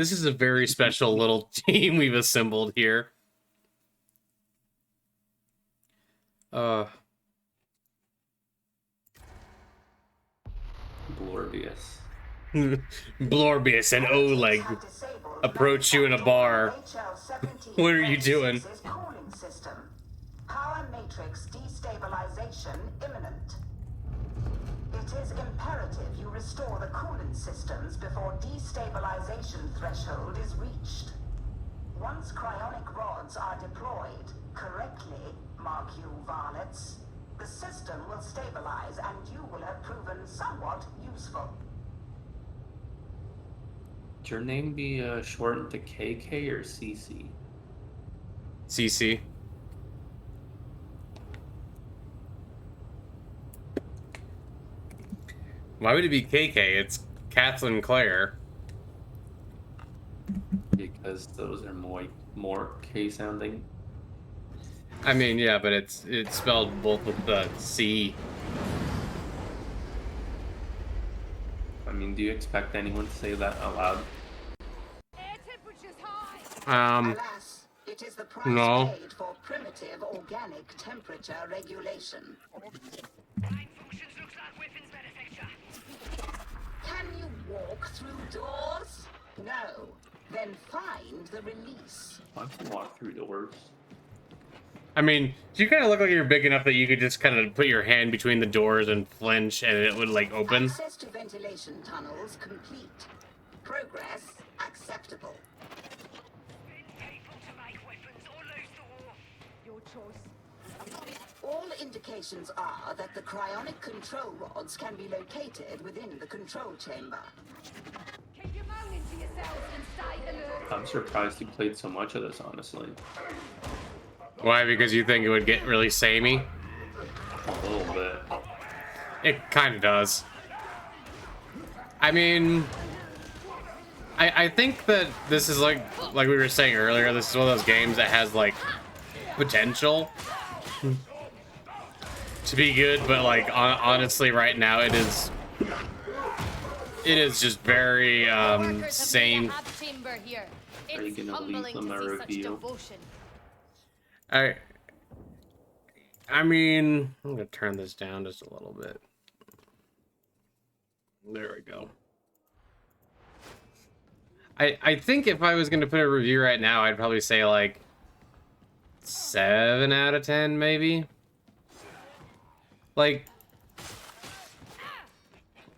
This is a very special little team we've assembled here. Glorious. Blorbius and Oleg approach you in a bar. What are you doing? Power matrix destabilization imminent. It is imperative you restore the coolant systems before destabilization threshold is reached. Once cryonic rods are deployed correctly, mark you varlets, the system will stabilize and you will have proven somewhat useful. Would your name be shortened to KK or CC? CC. Why would it be KK? It's Kathleen Clare. Because those are more K sounding. I mean, yeah, but it's spelled both with the C. I mean, do you expect anyone to say that out loud? Air temperature's high. Alas, it is the price No. paid for primitive organic temperature regulation. Line functions looks like weapons manufacture. Can you walk through doors? No. Then find the release. I can walk through doors. I mean, do you kind of look like you're big enough that you could just kind of put your hand between the doors and flinch and it would, like, open? Access to ventilation tunnels complete. Progress acceptable. Spend people to make weapons or lose the war. Your choice. All indications are that the cryonic control rods can be located within the control chamber. Keep your moaning to yourselves and stay alert. I'm surprised you played so much of this, honestly. Why? Because you think it would get really samey? A little bit. It kind of does. I mean, I think that this is like we were saying earlier, this is one of those games that has, like, potential to be good, but, like, honestly, right now it is just very same. Are you gonna leave them a review? I mean, I'm gonna turn this down just a little bit. There we go. I think if I was gonna put a review right now, I'd probably say like 7 out of 10, maybe. Like,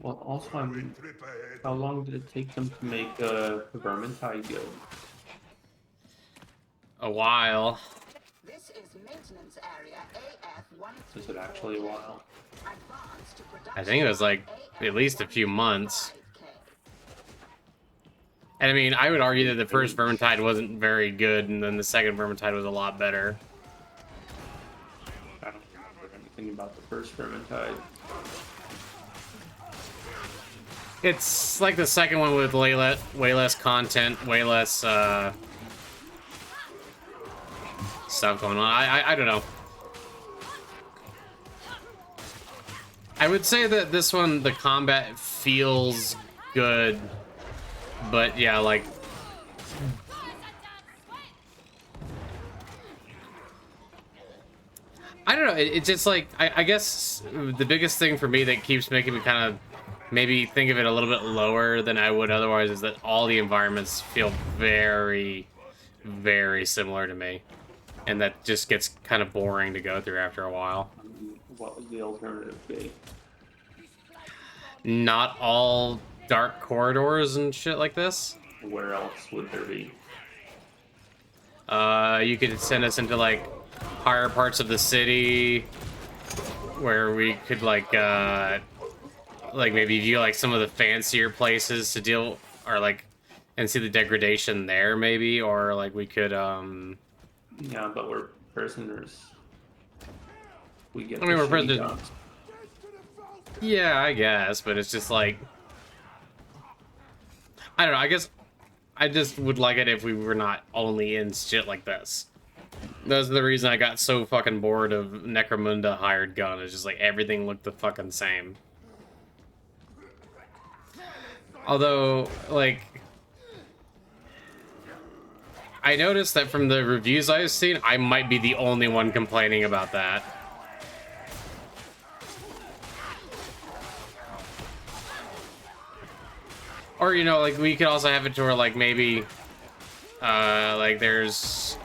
Well, also, I mean, how long did it take them to make Vermintide go? a while. This is maintenance area AF-134. Is it actually a while? Advance to production I think it was like at least a few months. 5K. And I mean, I would argue that the first Vermintide wasn't very good, and then the second Vermintide was a lot better. I don't remember anything about the first Vermintide. It's like the second one with way less content, way less stuff going on. I don't know. I would say that this one, the combat feels good, but yeah, like, I don't know. It's just like, I guess the biggest thing for me that keeps making me kind of maybe think of it a little bit lower than I would otherwise is that all the environments feel very, very similar to me. And that just gets kind of boring to go through after a while. What would the alternative be? Not all dark corridors and shit like this. Where else would there be? You could send us into, like, higher parts of the city where we could, like maybe view, like, some of the fancier places to deal, or, like, and see the degradation there, maybe, or, like, we could, Yeah, but we're prisoners. We get I mean, the we're shitty prisoners. jobs. Yeah, I guess, but it's just like, I don't know, I guess I just would like it if we were not only in shit like this. That's the reason I got so fucking bored of Necromunda Hired Gun. It's just like everything looked the fucking same. Although, like, I noticed that from the reviews I've seen, I might be the only one complaining about that. Or, you know, like, we could also have it to where, like, maybe, like, there's,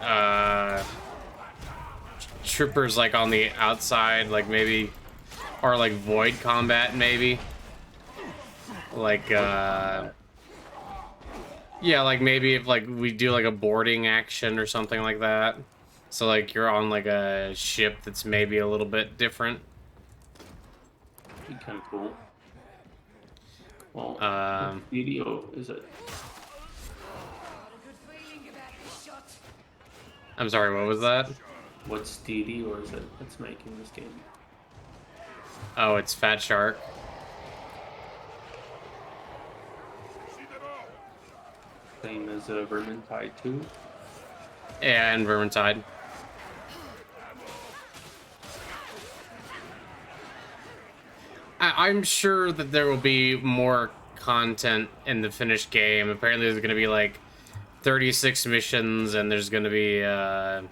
troopers, like, on the outside, like, maybe, or, like, void combat, maybe. Like, yeah, like, maybe if, like, we do, like, a boarding action or something like that. So, like, you're on, like, a ship that's maybe a little bit different. Be kind of cool. Well, Um, what video is it? I'm sorry, what was that? What studio is it that's making this game? Oh, it's Fat Shark. Same as Vermintide 2. And Vermintide. I'm sure that there will be more content in the finished game. Apparently there's going to be like 36 missions, and there's going to be a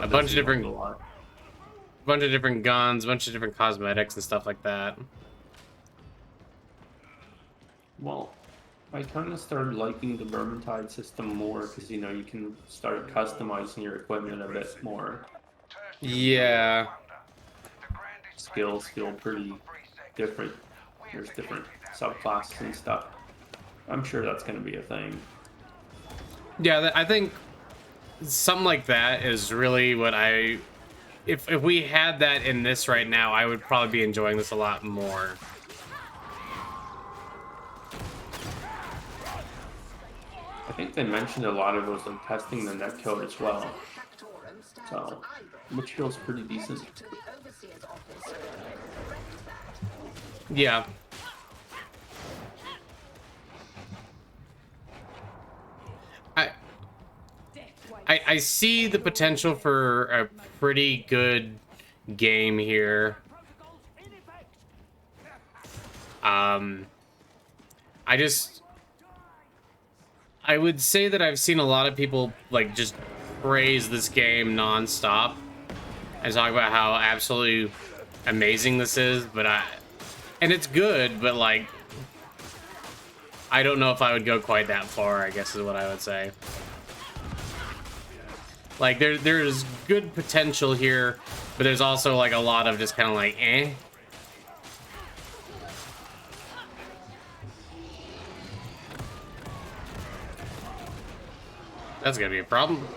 bunch of different guns, a bunch of different cosmetics and stuff like that. Well, I kind of started liking the Vermintide system more because, you know, you can start customizing your equipment a bit more. Yeah. Skills feel pretty different. There's different subclasses and stuff. I'm sure that's going to be a thing. Yeah, I think something like that is really what I... If we had that in this right now, I would probably be enjoying this a lot more. I think they mentioned a lot of those in testing the netcode as well. So, which feels pretty decent. Yeah. I see the potential for a pretty good game here. I would say that I've seen a lot of people like just praise this game nonstop and talk about how absolutely amazing this is, but and it's good, but like I don't know if I would go quite that far, I guess is what I would say. Like there's good potential here, but there's also like a lot of just kind of like eh. That's gonna be a problem.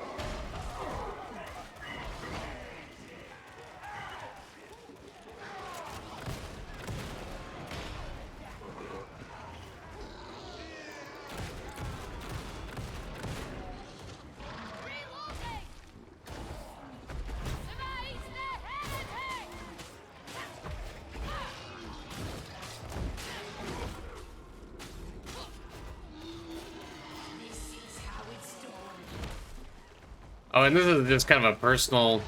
Oh, and this is just kind of a personal,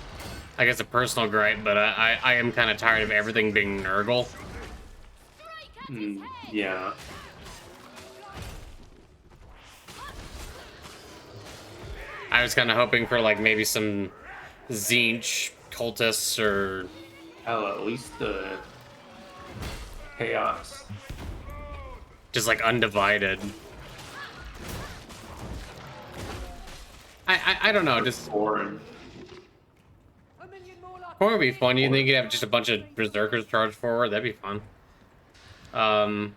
I guess a personal gripe, but I am kind of tired of everything being Nurgle. Yeah. I was kind of hoping for like maybe some Tzeentch cultists or... Hell, at least the chaos. Just like undivided. I don't know, just... Foreign. Or would be fun. You think you'd have just a bunch of berserkers charge forward? That'd be fun. Yeah,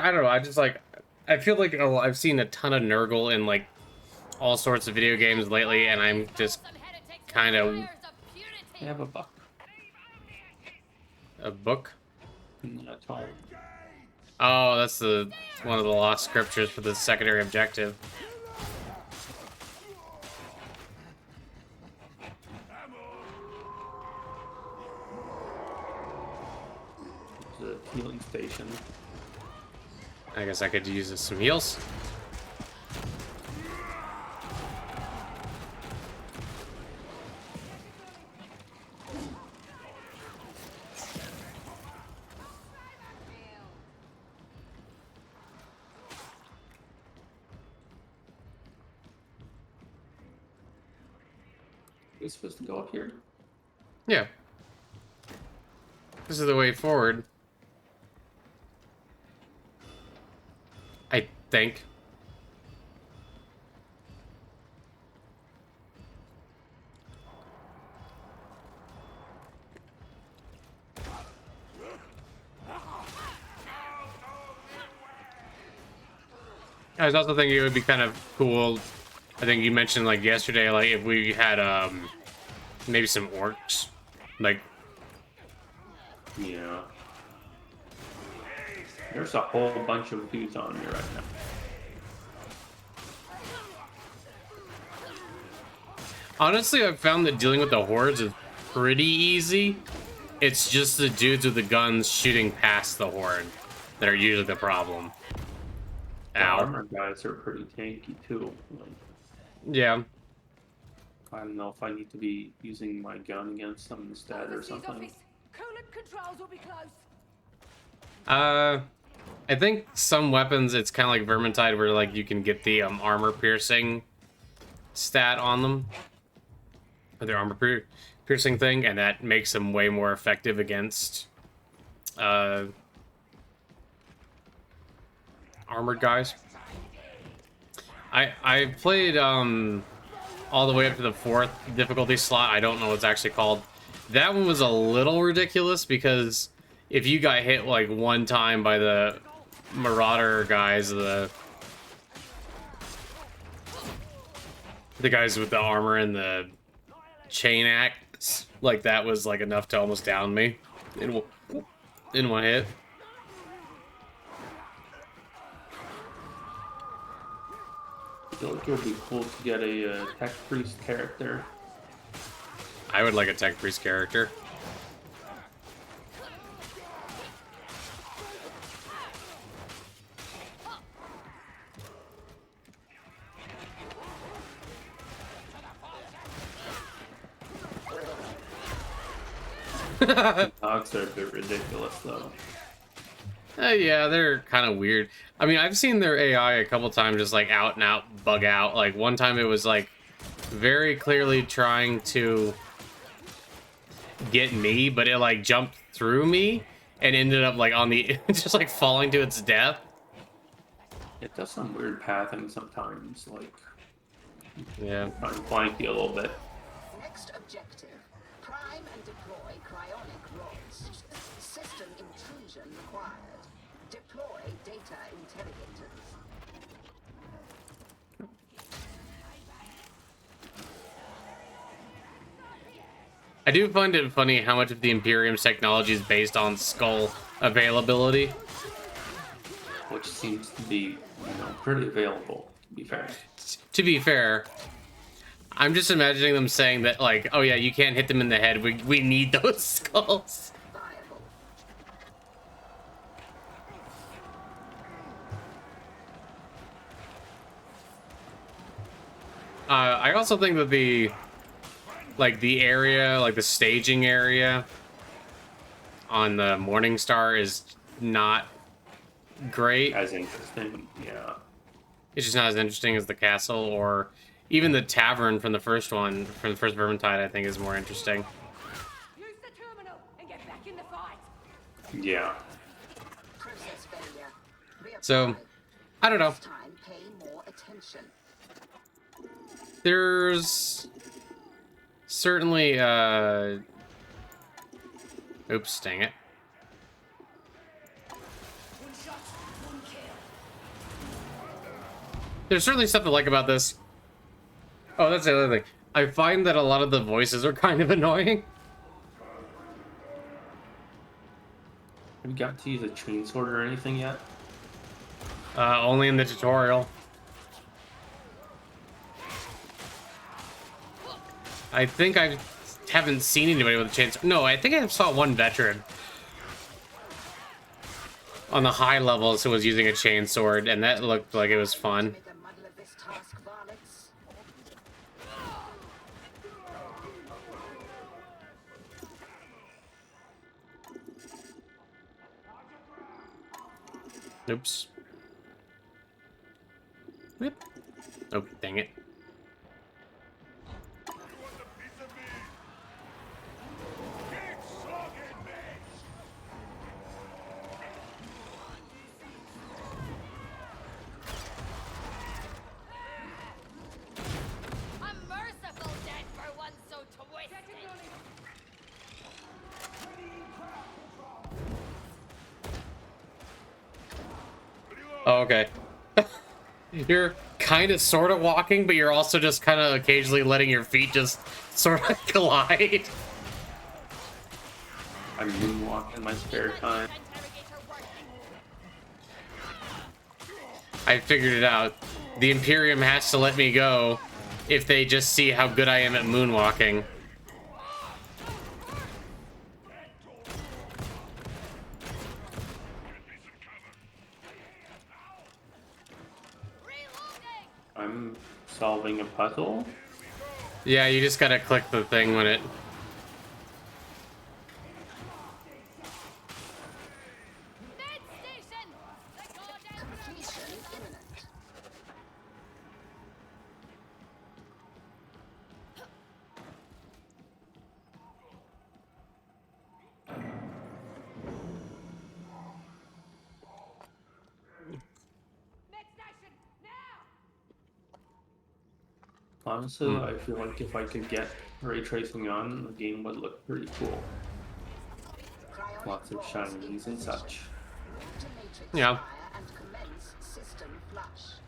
I don't know. I just like... I feel like I've seen a ton of Nurgle in like all sorts of video games lately, and I'm just kind of... I have a buck. A book? Not tall. Oh, that's one of the lost scriptures for the secondary objective. There's a healing station. I guess I could use some heals. We're supposed to go up here? Yeah. This is the way forward. I think. I was also thinking it would be kind of cool. I think you mentioned like yesterday, like if we had maybe some orcs, like Yeah. There's a whole bunch of dudes on me right now. honestly, I've found that dealing with the hordes is pretty easy. It's just the dudes with the guns shooting past the horde that are usually the problem. The Ow. armor guys are pretty tanky too. Like, Yeah. I don't know if I need to be using my gun against them instead or Overseas something. office. Coolant controls will be close. I think some weapons, it's kind of like Vermintide, where like you can get the armor piercing stat on them, or their armor piercing thing, and that makes them way more effective against armored guys. I played all the way up to the 4th difficulty slot. I don't know what it's actually called. That one was a little ridiculous because if you got hit like one time by the Marauder guys, the guys with the armor and the chain axe, like that was like enough to almost down me in one hit. I feel like it would be cool to get a tech priest character. I would like a tech priest character. Dogs are a bit ridiculous though. Yeah, they're kind of weird. I mean, I've seen their AI a couple times just like out and out bug out. Like one time it was like very clearly trying to get me, but it like jumped through me and ended up like on the just like falling to its death. It does some weird pathing sometimes, like Yeah. trying to flank you a little bit. Next objective. Prime and deploy cryonic rods. System intrusion required. Deploy data interrogators. I do find it funny how much of the Imperium's technology is based on skull availability. Which seems to be, you know, pretty available, to be fair. To be fair, I'm just imagining them saying that, like, oh yeah, you can't hit them in the head. We need those skulls. Viable. I also think that the area, like the staging area on the Morning Star is not great. As interesting, yeah. It's just not as interesting as the castle or even the tavern from the first one, from the first Vermintide, I think is more interesting. Use the terminal and get back in the fight. Yeah. Process failure. Reapply. So, I don't know. This time, pay more attention. There's certainly, oops, dang it. One shot, one kill. There's certainly stuff to like about this. Oh, that's the other thing. I find that a lot of the voices are kind of annoying. Have you got to use a chainsword or anything yet? Only in the tutorial. I think I haven't seen anybody with a chainsaw. No, I think I saw one veteran on the high levels who was using a chainsword, and that looked like it was fun. Make a muddle of this task, varlets. Oops. Whip. Oh, dang it. Oh, okay. You're kind of sort of walking, but you're also just kind of occasionally letting your feet just sort of collide. I moonwalk in my spare time. I figured it out. The Imperium has to let me go if they just see how good I am at moonwalking. I'm solving a puzzle. Yeah, you just gotta click the thing when it... Completion imminent. Honestly, I feel like if I could get ray tracing on, the game would look pretty cool. Cryonic Lots of rods shinies in and such. Enter matrix Yeah. fire and commence system flush.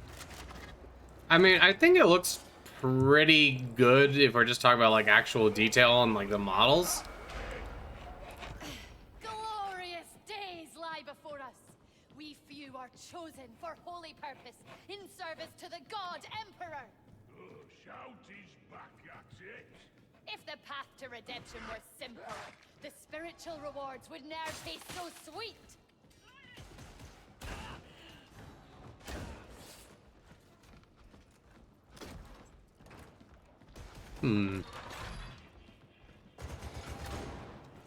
I mean, I think it looks pretty good if we're just talking about, like, actual detail and, like, the models. Glorious days lie before us. We few are chosen for holy purpose, in service to the God Emperor. Howdy's back at it. If the path to redemption were simple, the spiritual rewards would ne'er taste so sweet.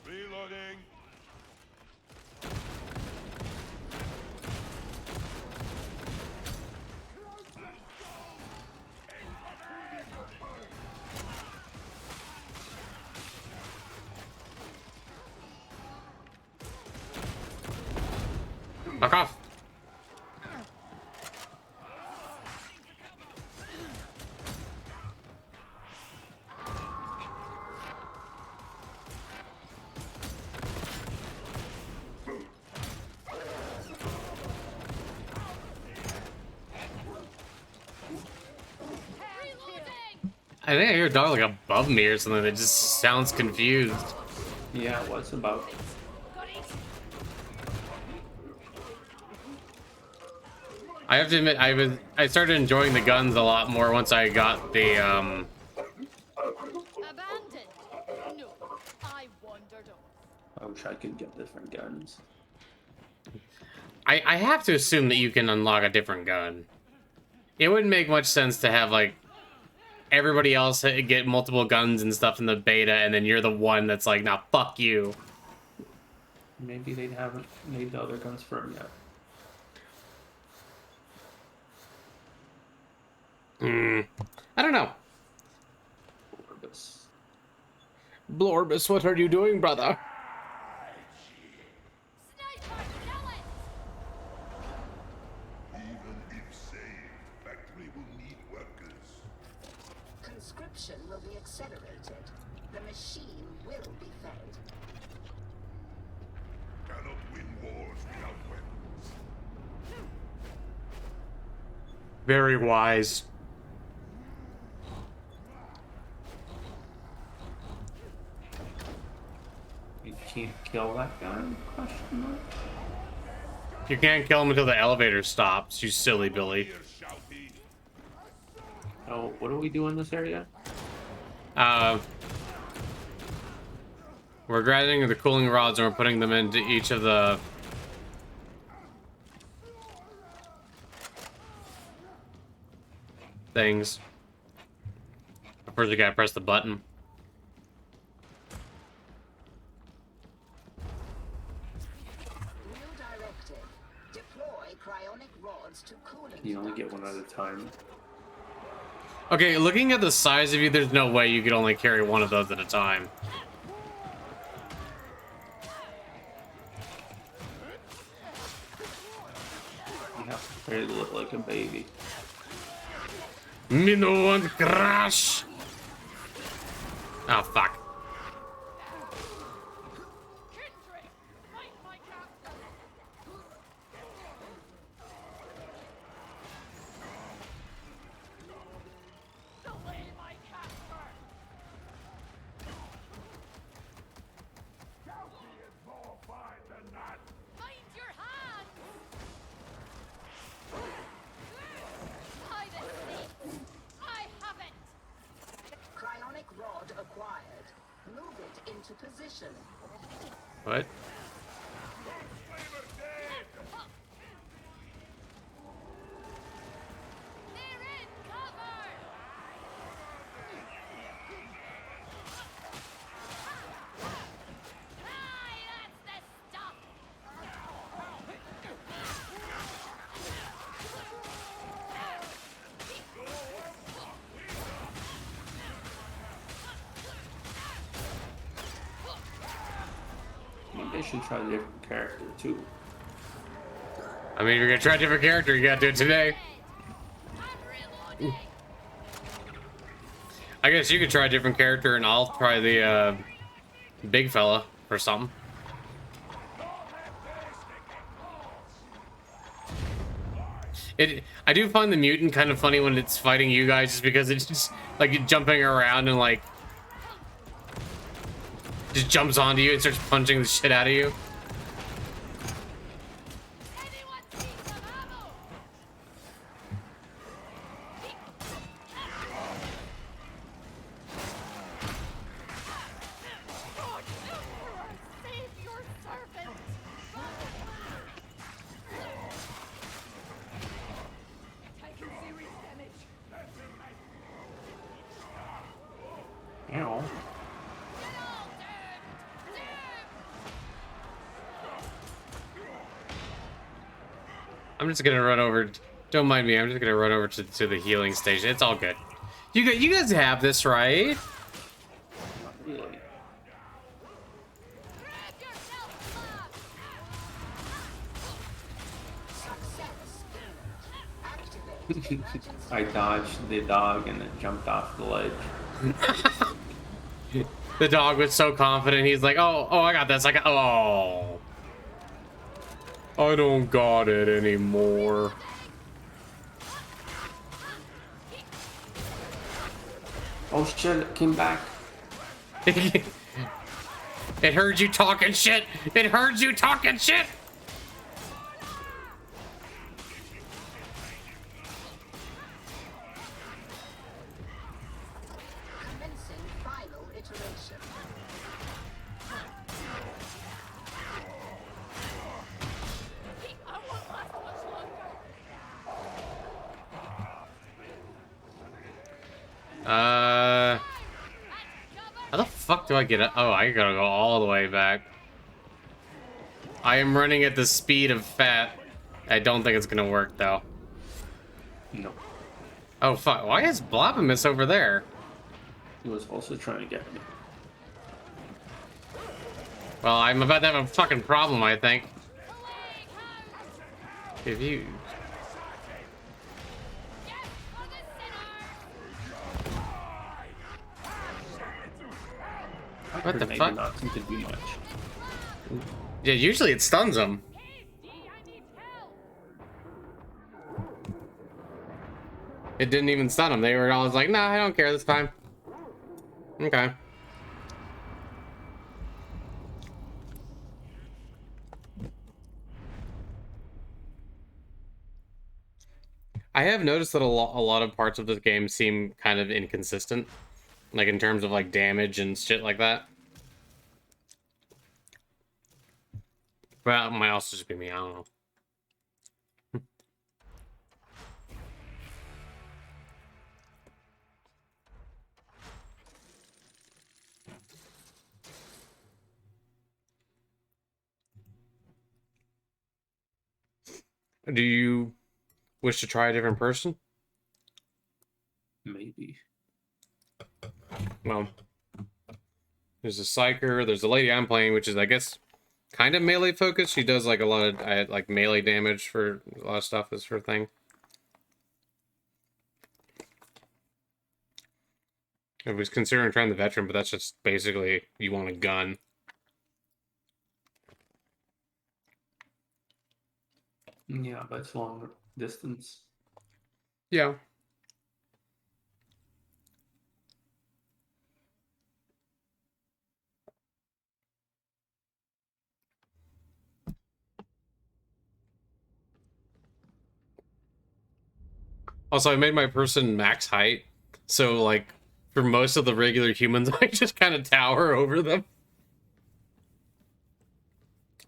Reloading. Fuck off. Reloading! I think I hear a dog, like, above me or something that just sounds confused. Yeah, what's about? Got it! I have to admit, I started enjoying the guns a lot more once I got the, Abandoned? No, I wandered off. I wish I could get different guns. I have to assume that you can unlock a different gun. It wouldn't make much sense to have, like, everybody else get multiple guns and stuff in the beta, and then you're the one that's like, nah, fuck you. Maybe they haven't made the other guns for him yet. I don't know. Orbis. Blorbus, what are you doing, brother? Sniper, kill it! Even if saved, factory will need workers. Conscription will be accelerated. The machine will be fed. Cannot win wars without weapons. Very wise. You can't kill that guy? Question mark. You can't kill him until the elevator stops, you silly Billy. Here, shouty. Oh, what do we do in this area? We're grabbing the cooling rods and we're putting them into each of the things. First, you gotta press the button. New directive. Deploy cryonic rods to cooling. You only get one ducts. at a time. Okay, looking at the size of you, there's no way you could only carry one of those at a time. You have to carry it look like a baby. Me no want crash. Oh fuck. Kindred, fight my captain! What? They're in cover! Aye, that's the stuff! Maybe I should try a different character too. I mean, if you're gonna try a different character, you gotta do it today. I'm reloading! I guess you could try a different character, and I'll try the big fella or something. I do find the mutant kind of funny when it's fighting you guys, just because it's just like jumping around and like just jumps onto you and starts punching the shit out of you. Anyone see some ammo? Save your servant! Taking serious damage. Ow. Get all dead! Dead! I'm just gonna run over. Don't mind me. I'm just gonna run over to the healing station. It's all good. You guys have this, right? Not really. Grab yourself, love! Success. Activate emergency. I dodged the dog and it jumped off the ledge. The dog was so confident. He's like, oh, I got this. Oh, I don't got it anymore. Oh shit, it came back. It heard you talking shit. It heard you talking shit. Commencing final iteration. I won't last much longer! How the fuck do I get it? Oh, I gotta go all the way back. I am running at the speed of fat. I don't think it's gonna work though. No. Oh fuck! Why is Blobimus over there? He was also trying to get me. Well, I'm about to have a fucking problem, I think. If you... Yes, for the sinner! What the Maybe fuck? not seem to do much. Yeah, usually it stuns them. Safety, I need help! It didn't even stun them. They were always like, nah, I don't care this time. Okay. I have noticed that a lot of parts of this game seem kind of inconsistent. Like in terms of like damage and shit like that. But it might also just be me, I don't know. Do you wish to try a different person? Maybe. Well, there's a psyker. There's a lady I'm playing, which is, I guess, kind of melee focused. She does like a lot of like melee damage for a lot of stuff. Is her thing. I was considering trying the veteran, but that's just basically you want a gun. Yeah, but it's long distance. Yeah. Also, I made my person max height, so like for most of the regular humans, I just kind of tower over them.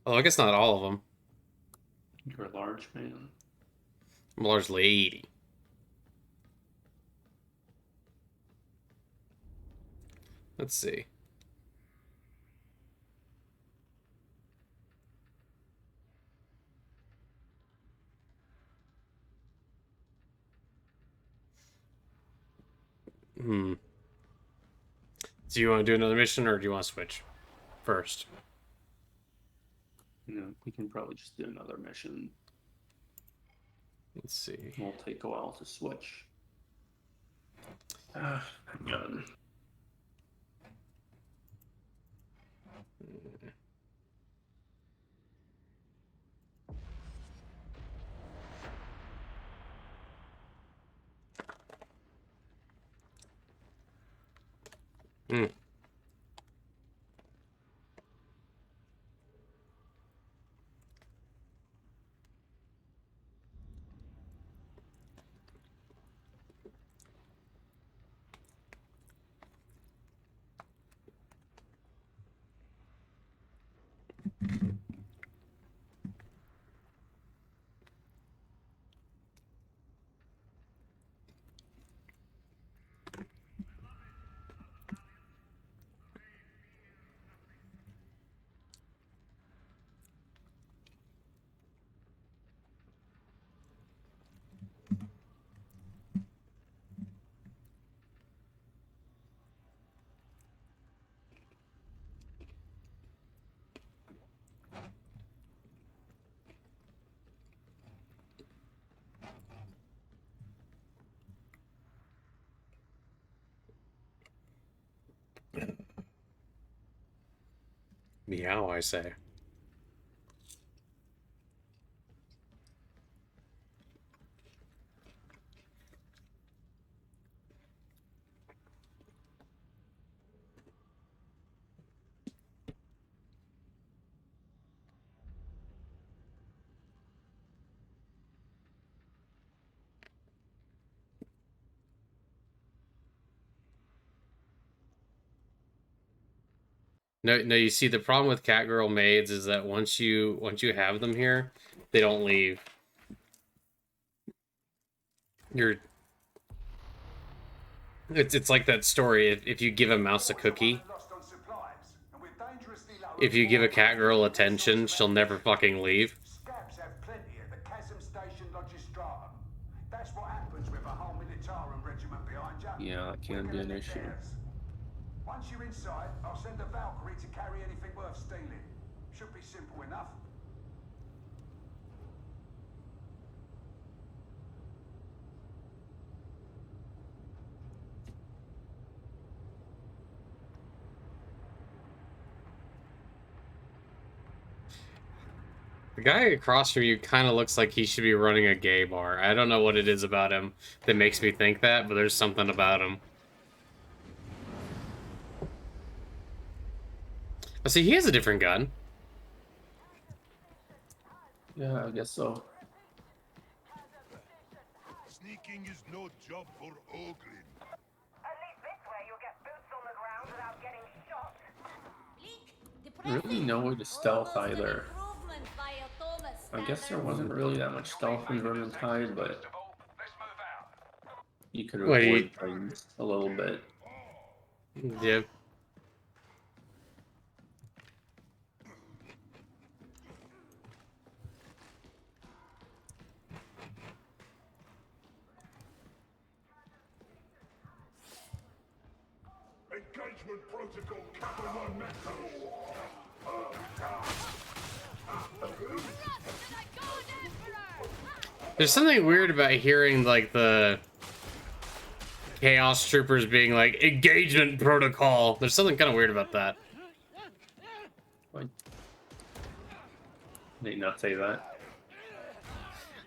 Oh, I guess not all of them. You're a large man. I'm a large lady. Let's see. Hmm. Do you want to do another mission, or do you want to switch first? You know, we can probably just do another mission. Let's see. It'll take a while to switch. Ah, gun. Hmm. Meow, I say. No, no. You see, the problem with Catgirl maids is that once you have them here, they don't leave. You're. It's like that story. If you give a mouse a cookie, if you give a Catgirl attention, she'll never fucking leave. Scabs have plenty at the Chasm Station Logistratum. That's what happens with a whole Militarum regiment behind you. Yeah, that can be an issue. Once you're inside, I'll send a Valkyrie to carry anything worth stealing. Should be simple enough. The guy across from you kind of looks like he should be running a gay bar. I don't know what it is about him that makes me think that, but there's something about him. Oh, see, he has a different gun. Yeah, I guess so. Sneaking is no job for Ogrin. At least this way you'll get boots on the ground without getting shot. I don't really know where to stealth either. I guess there wasn't really that much stealth in Darktide, but you could avoid things a little bit. Yep. Engagement protocol Kappa 1 Metal. There's something weird about hearing, like, the Chaos Troopers being like, engagement protocol. There's something kind of weird about that. Why? They not say that?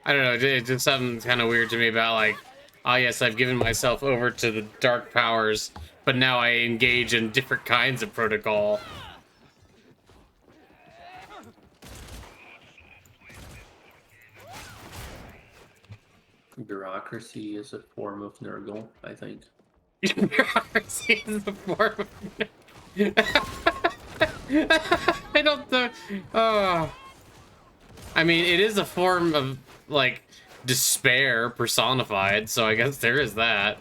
I don't know, it's just something kind of weird to me about, like, oh yes, I've given myself over to the dark powers, but now I engage in different kinds of protocol. Bureaucracy is a form of Nurgle, I think. Bureaucracy is a form of... I don't know. I mean, it is a form of, like, despair personified, so I guess there is that.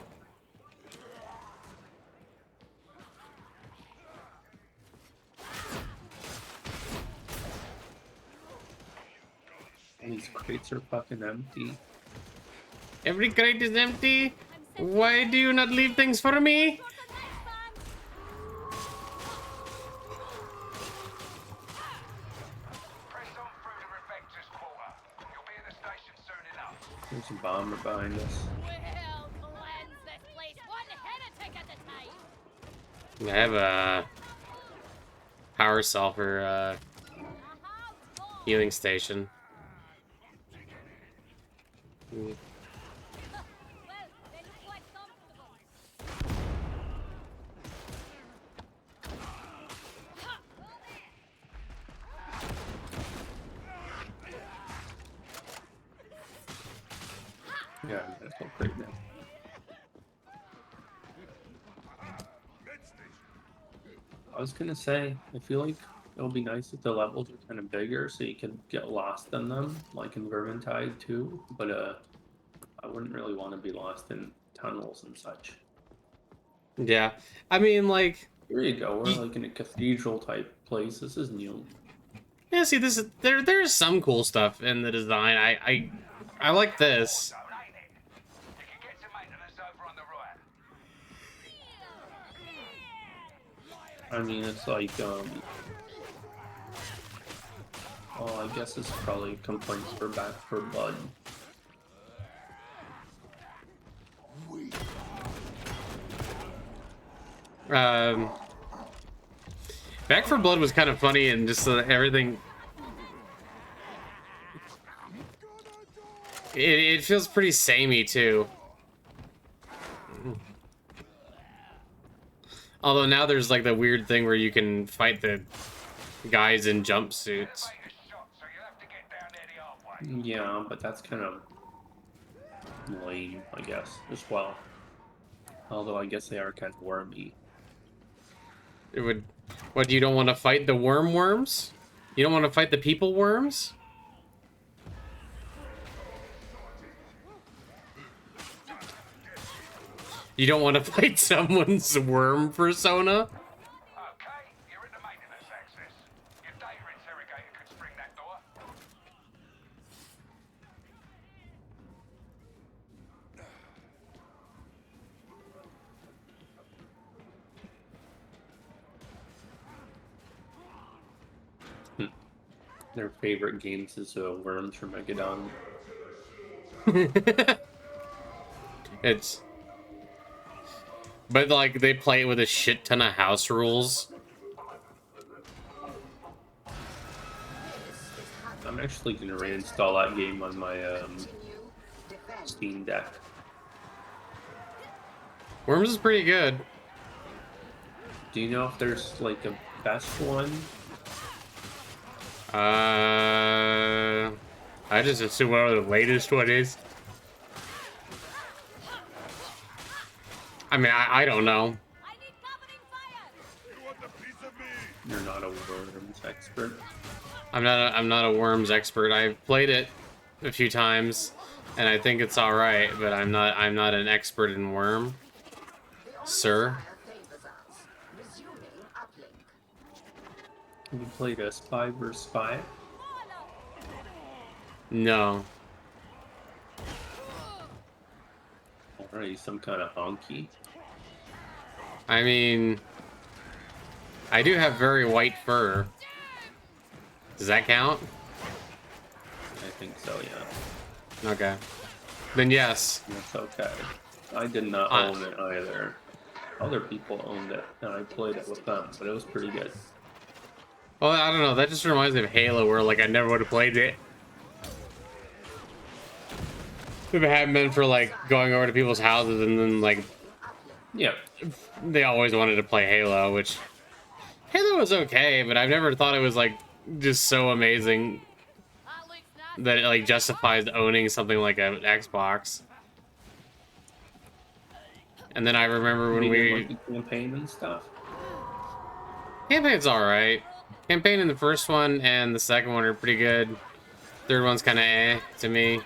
These crates are fucking empty. Every crate is empty. Why do you not leave things for me? Press on through the Revector's quarter. You'll be in the station soon enough. There's a bomber behind us. We'll cleanse this place one heretic at a time. I have a power cell for healing station. Well, they look quite comfortable. Yeah, that's all great now. I was gonna say, I feel like it'll be nice if the levels are kind of bigger so you can get lost in them, like in Vermintide too. But I wouldn't really want to be lost in tunnels and such. Yeah, I mean, like, Here you go. We're like in a cathedral type place. This is new. yeah. See, this is there's some cool stuff in the design. I like this. So, ain't it? You can get to maintenance over on the right. I mean, it's like oh, I guess it's probably complaints for Back for Blood. Back for Blood was kind of funny and just everything. It feels pretty samey too. Although now there's like the weird thing where you can fight the guys in jumpsuits. Make a shot, so you'll have to get down there the hard way. Yeah, but that's kind of lame, I guess, as well. Although I guess they are kind of wormy. It would. What, you don't want to fight the worms? You don't want to fight the people worms? You don't want to fight someone's worm persona? Okay, you're in the maintenance access. Your data interrogator could spring that door. Their favorite games is Worms for Megadon. It's... But, like, they play it with a shit ton of house rules. I'm actually going to reinstall that game on my Steam Deck. Worms is pretty good. Do you know if there's like a best one? I just assume whatever the latest one is. I mean, I don't know. I need covering fire. You want a piece of me? You're not a Worms expert. I'm not a Worms expert. I've played it a few times, and I think it's all right. But I'm not an expert in Worm, sir. Have you played a Spy vs. Spy? No. Alright, some kind of honky. I mean, I do have very white fur. Does that count? I think so, yeah. Okay. Then yes. That's okay. I did not own it either. Other people owned it, and I played it with them, but it was pretty good. Well, I don't know. That just reminds me of Halo, where like I never would have played it if it hadn't been for like going over to people's houses and then like Yeah. they always wanted to play Halo, which Halo was okay, but I've never thought it was like just so amazing That looks nasty. that it like justifies owning something like an Xbox. And then I remember when You we didn't like the campaign and stuff. campaign's all right. Campaign in the first one and the second one are pretty good. Third one's kind of eh to me.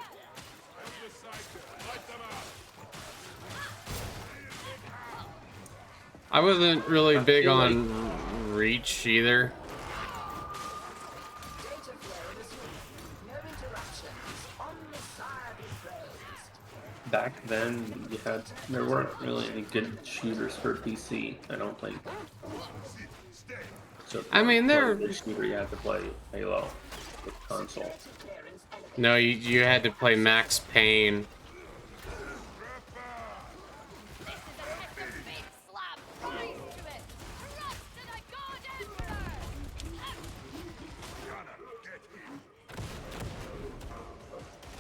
I wasn't really big feel like- on Reach either. Data flow resumed. No interruptions. On the side is raised. Back then, there weren't really any good shooters for PC. I don't think. So I mean, there. there. The shooter you had to play Halo with console. Clearance elevated. No, you had to play Max Payne. This is a test of big slab. Rise to it. Thrust to the God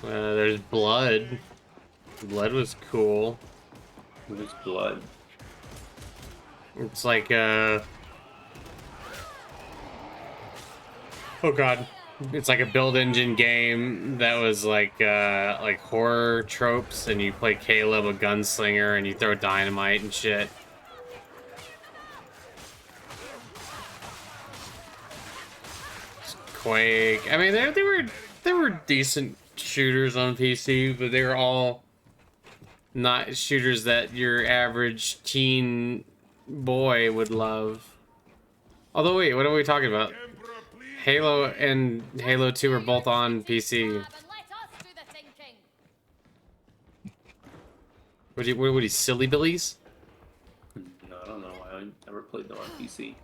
Emperor. There's Blood. Blood was cool. It was blood. It's like oh god. It's like a build engine game that was like horror tropes, and you play Caleb, a gunslinger, and you throw dynamite and shit. Quake. I mean, they were decent shooters on PC, but they were all not shooters that your average teen boy would love. Although, wait, what are we talking about? Halo and Halo 2 are both on PC. And let us do the thinking. What are you, silly billies? No, I don't know. I never played them on PC.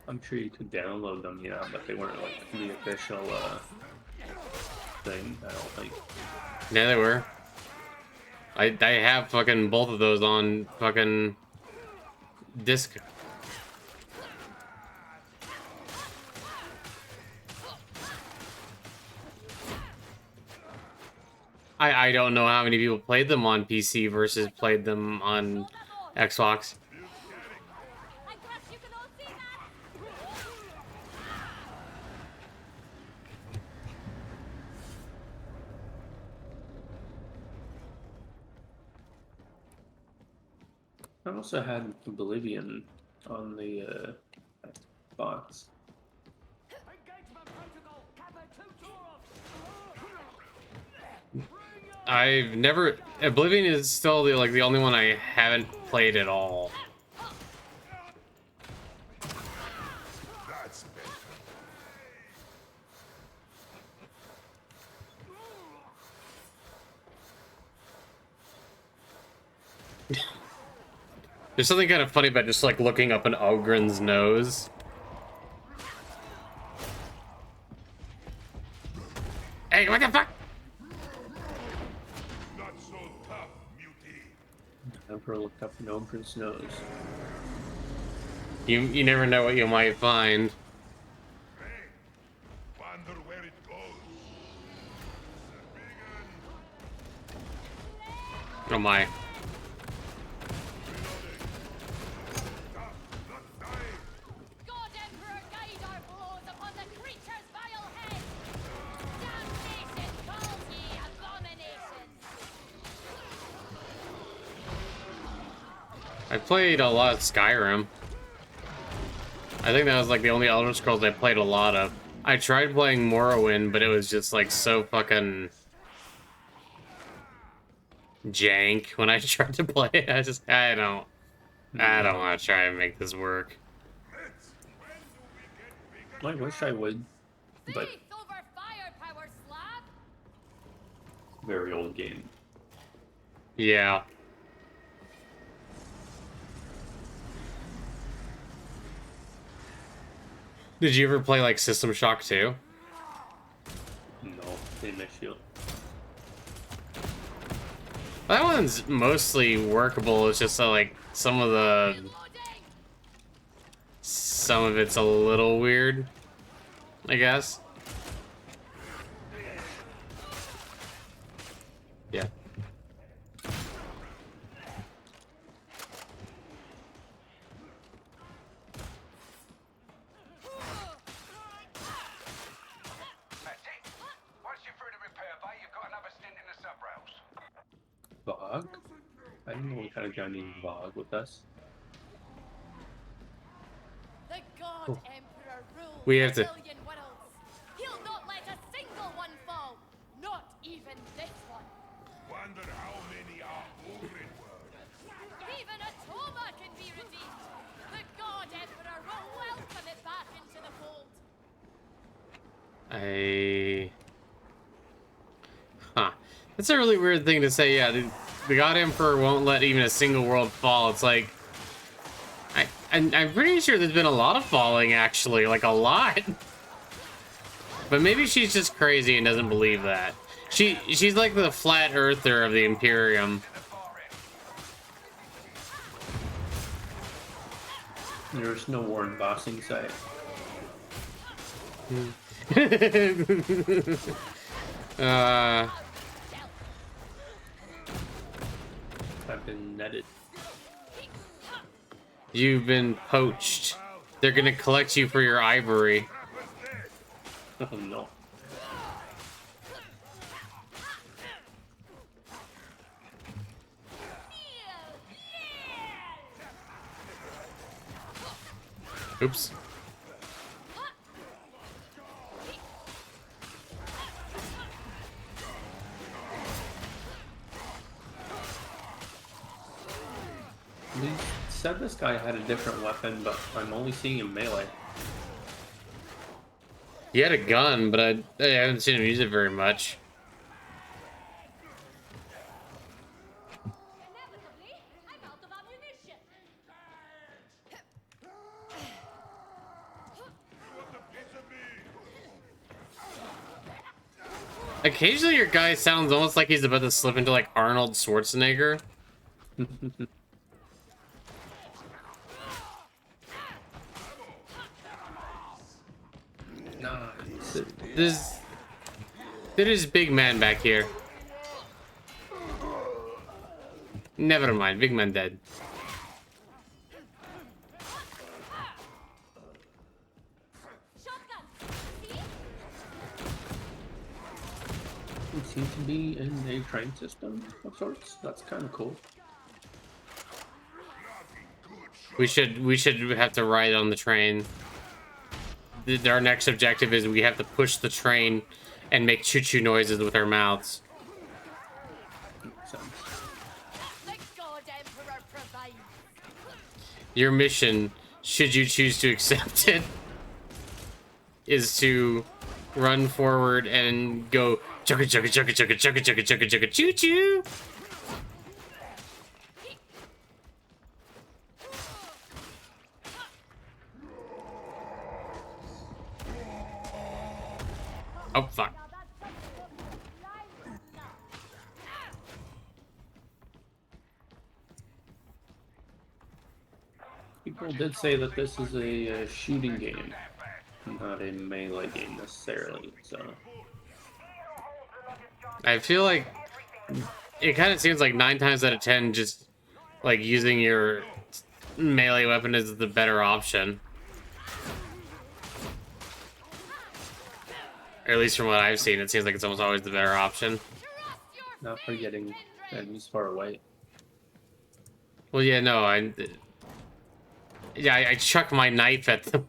I'm sure you could download them, yeah, but they weren't like the official thing. I don't think. Yeah, they were. I have fucking both of those on fucking disc. I don't know how many people played them on PC versus played them on Xbox. I guess you can all see that. I also had Oblivion on the box. I've never. Oblivion is still the only one I haven't played at all. That's better. There's something kind of funny about just like looking up an Ogren's nose. Hey, what the fuck? Not so tough, mutie. Never looked up an ogre's nose. You never know what you might find. Hey, wonder where it goes. Oh my. God Emperor, guide our blows upon the creature's vile head. Damnation calls ye abominations. I played a lot of Skyrim. I think that was like the only Elder Scrolls I played a lot of. I tried playing Morrowind, but it was just like so fucking jank when I tried to play it. I don't want to try and make this work. I wish I would, but Faith over firepower, slab. very old game. Yeah. Did you ever play like System Shock 2? No, they miss you. That one's mostly workable. It's just like some of Reloading. it's a little weird, I guess. Yeah. That's it. Once you're through the repair bay, you've got another stint in the subrails. Vog? I didn't know we had a guy named Vog with us. Emperor rules We have a to. billion worlds. He'll not let a single one fall. Not even this one. Wonder how many are open world. Even a Toma can be redeemed. The God Emperor will welcome it back into the fold. Huh. That's a really weird thing to say. Yeah, the God Emperor won't let even a single world fall. It's like, I'm pretty sure there's been a lot of falling, actually, like a lot. But maybe she's just crazy and doesn't believe that. She's like the flat earther of the Imperium. There's no Warren bossing site. I've been netted. You've been poached. They're gonna collect you for your ivory. Oh no. Oops. They said this guy had a different weapon, but I'm only seeing him melee. He had a gun, but I haven't seen him use it very much. Inevitably, I'm out of ammunition. Occasionally your guy sounds almost like he's about to slip into like Arnold Schwarzenegger. Nice. There is big man back here. Never mind, big man dead. Shotgun. See? It seems to be in a train system of sorts. That's kind of cool. We should have to ride on the train. Our next objective is we have to push the train and make choo-choo noises with our mouths. Makes sense. The God Emperor provides. Your mission, should you choose to accept it, is to run forward and go chugga chugga chugga chugga chugga chugga chugga chugga choo choo. Oh fuck. People did say that this is a shooting game, not a melee game necessarily. So I feel like it kind of seems like 9 times out of 10 just like using your melee weapon is the better option. Or at least from what I've seen, it seems like it's almost always the better option. not for getting enemies far away. Well, yeah, no, I chuck my knife at them.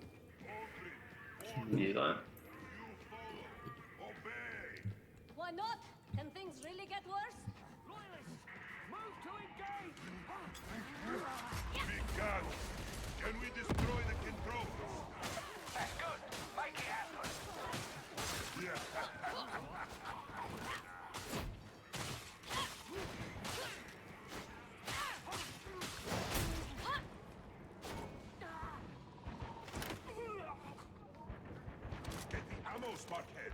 Yeah. Why not? Can things really get worse? Big gun. Can we destroy the control? That's good. Make it happen. Get the ammo, smarthead.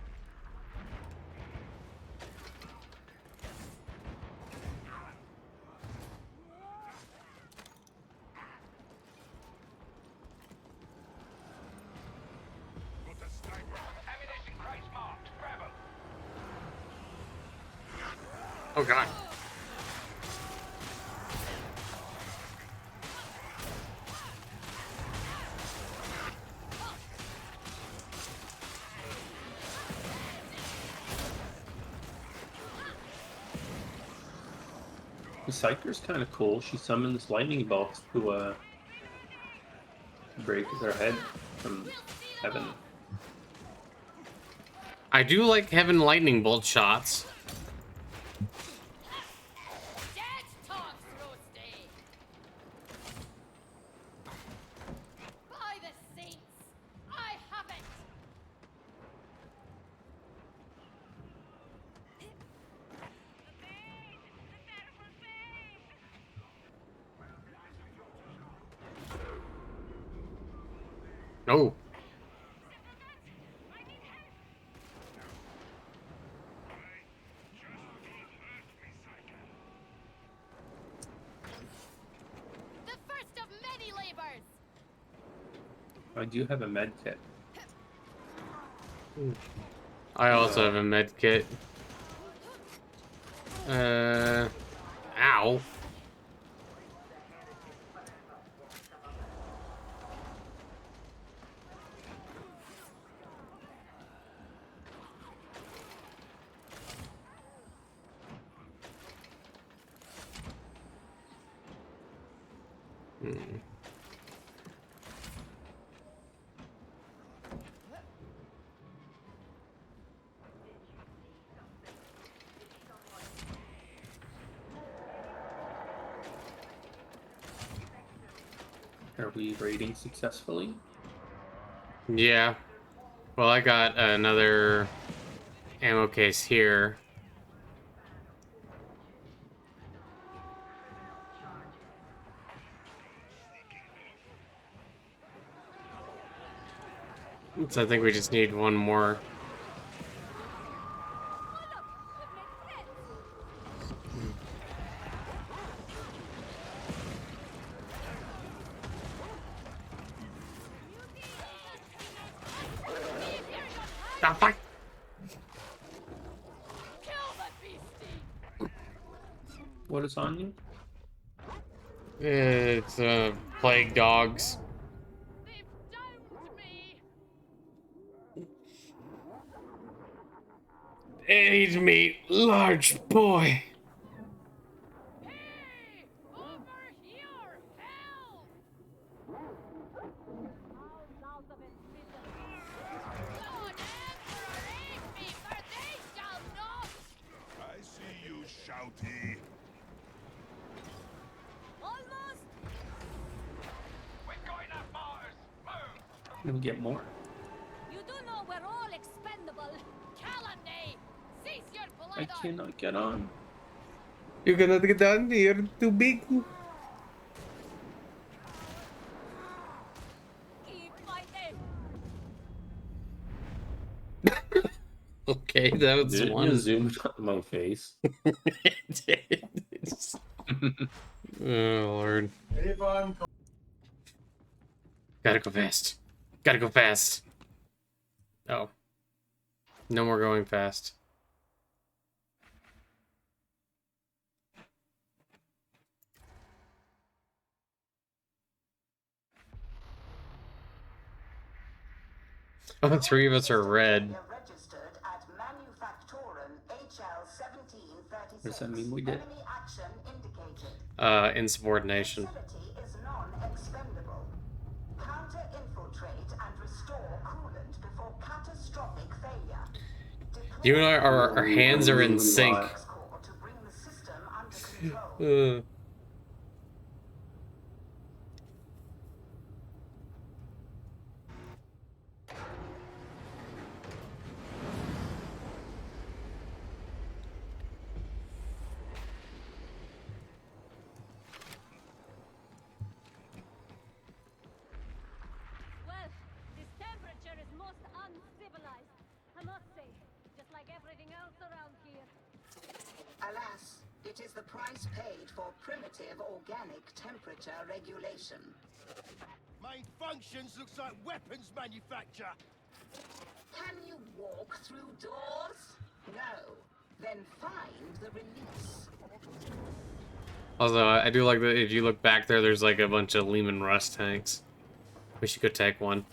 Got a sniper. Ammunition crates marked. Grab 'em. Oh god. The Psyker's kind of cool. She summons lightning bolts to break their head from heaven. I do like heaven lightning bolt shots. Dead talks, Roasty. By the saints, I have it. Oh. The first of many labors. I do have a med kit. I also have a med kit. Ow. Are we raiding successfully? Yeah. Well, I got another ammo case here. So I think we just need one more. Ah, fuck. Kill the beastie. What is on you? It's plague dogs. They've downed me. Aid me, large boy. Hey, over here, help! Lord Emperor, aid me, for they shall not. I see you, Shouty. Almost. Can we get more? You do know we're all expendable. Calumny. Cease your I blather. cannot get on. You cannot get down. You're too big. Keep fighting. Okay, that was Did one. you zoom on my face? It did. Oh Lord. Gotta go fast. Gotta go fast. Oh. No more going fast. Oh, the three of us are red. Registered at Manufactoren HL 1736. Does that mean we did? Enemy action indicated. Insubordination. Facility is non-expendable. Counter-infiltrate and restore coolant before catastrophic failure. You and I our hands are in sync. Corps to bring the system under control. Well, this temperature is most uncivilized. I must say, just like everything else around here. Alas, it is the price paid for primitive organic temperature regulation. Main functions looks like weapons manufacture. Can you walk through doors? No. Then find the release. Also, I do like that if you look back there, there's like a bunch of Lehman Russ tanks. We should go take one.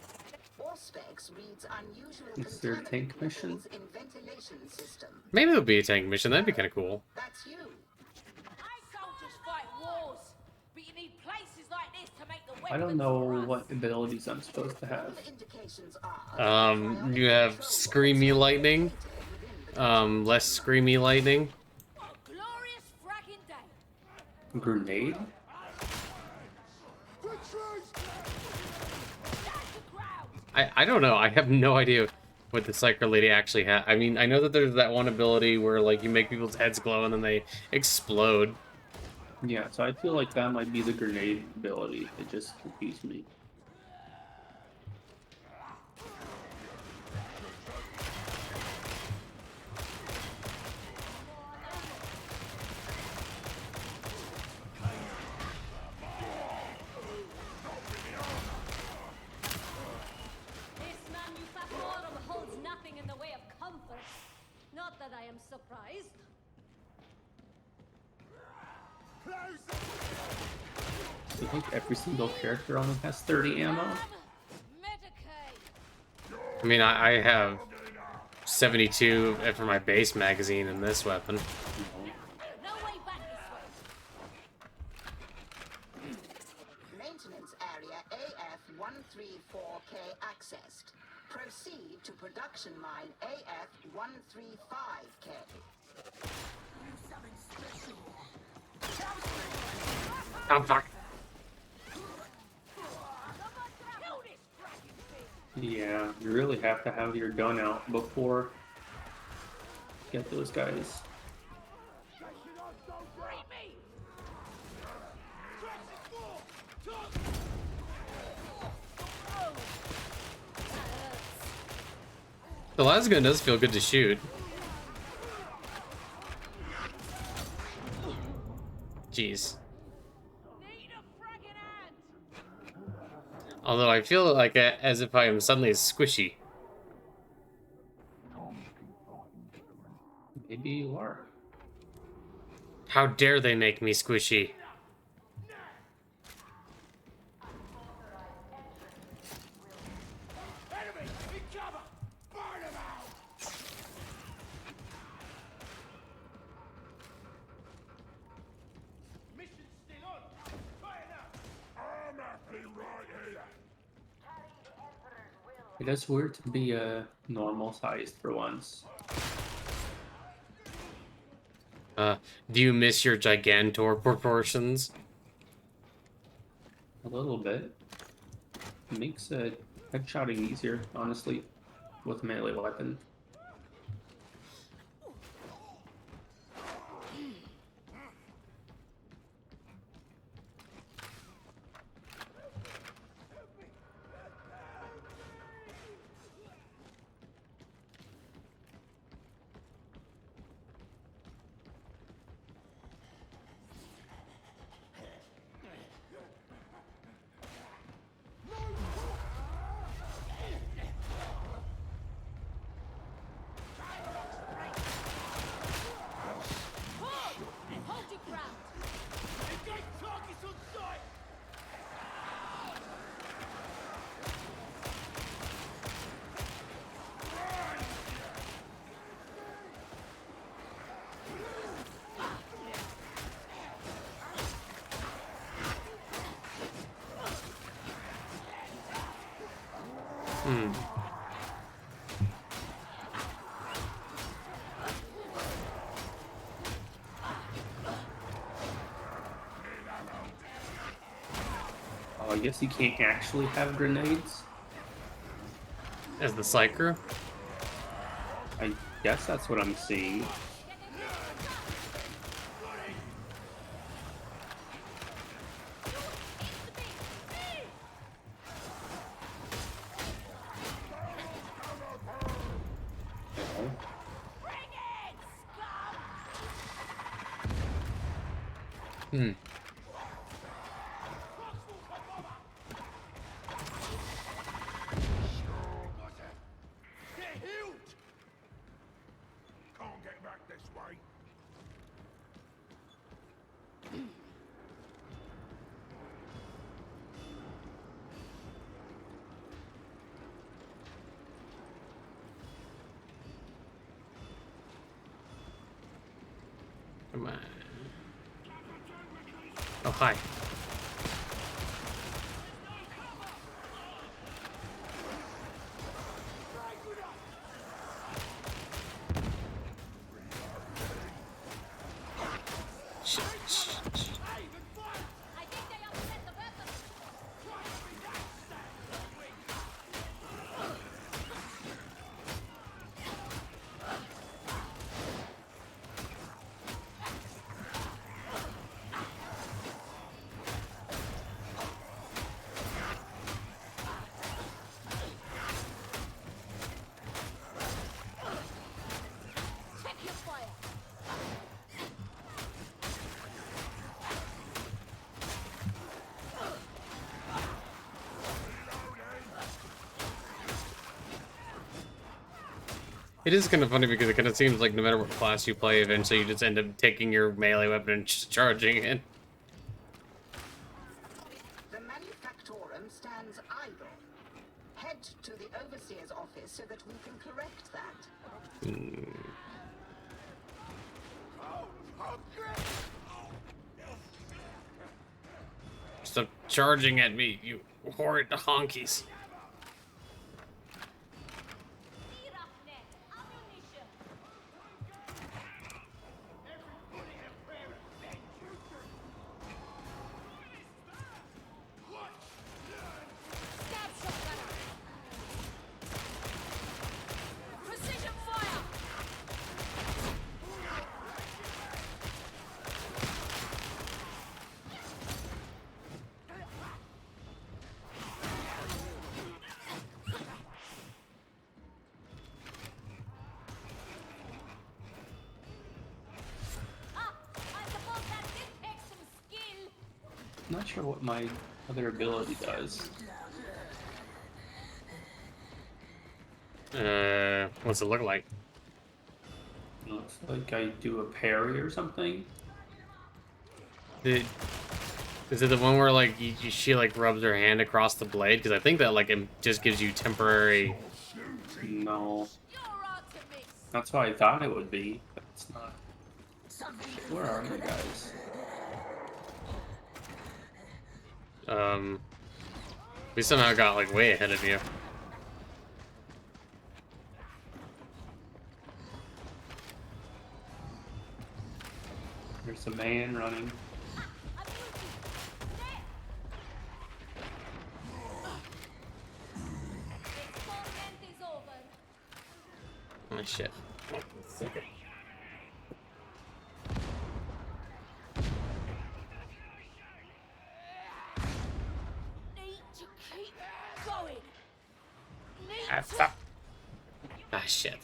Auspex reads unusual Is there a tank mission? in ventilation system. Maybe there'll be a tank mission. That'd be kind of cool. That's you. Soldiers fight wars, but you need places like this to make the I don't weapons know for us. what abilities I'm supposed to have. Indications are You have screamy lightning, less screamy lightning. What a glorious fragging day. Grenade? I don't know. I have no idea what the Psycho Lady actually has. I mean, I know that there's that one ability where like you make people's heads glow and then they explode. Yeah, so I feel like that might be the grenade ability. It just confused me. This manufactorum holds nothing in the way of comfort. Not that I am surprised. I think every single character on them has 30 ammo. Medicaid. I mean, I have 72 for my base magazine in this weapon. No way back this way. maintenance area AF-134K accessed. Proceed to production line AF-135K. Oh, fuck. Yeah, you really have to have your gun out before get those guys. The las gun does feel good to shoot. Jeez. Need a fragging hand. Although I feel like as if I am suddenly squishy. Maybe you are. How dare they make me squishy? Enemy! In cover! Burn them out! Mission's still on! Fire now! I'm happy right here. It is weird to be normal sized for once. Do you miss your gigantor proportions? A little bit. It makes headshotting easier, honestly, with a melee weapon. Hold your ground. Engage targets on sight! Oh, I guess you can't actually have grenades. As the Psyker? I guess that's what I'm seeing. Bring it, scum! Get healed! Can't get back this way. Come on. Oh, hi. shit. I think they upset the weapon. Check your fire. It is kind of funny because it kind of seems like no matter what class you play, eventually you just end up taking your melee weapon and just charging it. The Manufactorum stands idle. Head to the Overseer's office so that we can correct that. Stop charging at me, you horrid honkies. Ammunition. Stab shotgunner. Precision fire. I suppose that did take some skill. I'm not sure what my other ability does. What's it look like? It looks like I do a parry or something. Is it the one where like she like rubs her hand across the blade? Because I think that like it just gives you temporary. No, You're out to miss. that's what I thought it would be, but it's not. Where are you guys? We somehow got like way ahead of you. There's a man running. Experiment is over. Oh shit. Need to keep going. Need Ah, to... fuck. Ah shit.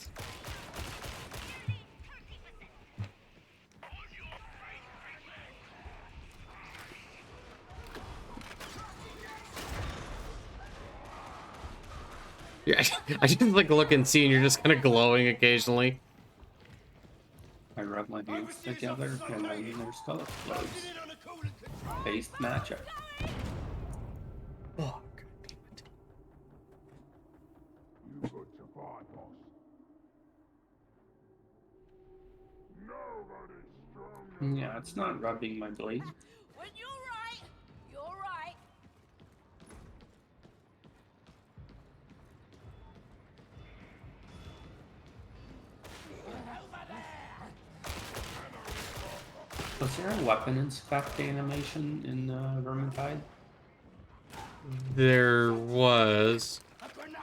Yeah, I just like look and see, and you're just kind of glowing occasionally. I rub my hands together and my inner skull explodes. Get in on the cooling control. Based matchup. Oh, You got to fight, boss. Nobody's strong. Yeah, it's not rubbing my blade. When you're right, you're right. Was there a weapon inspect animation in Vermintide? there was. A grenade.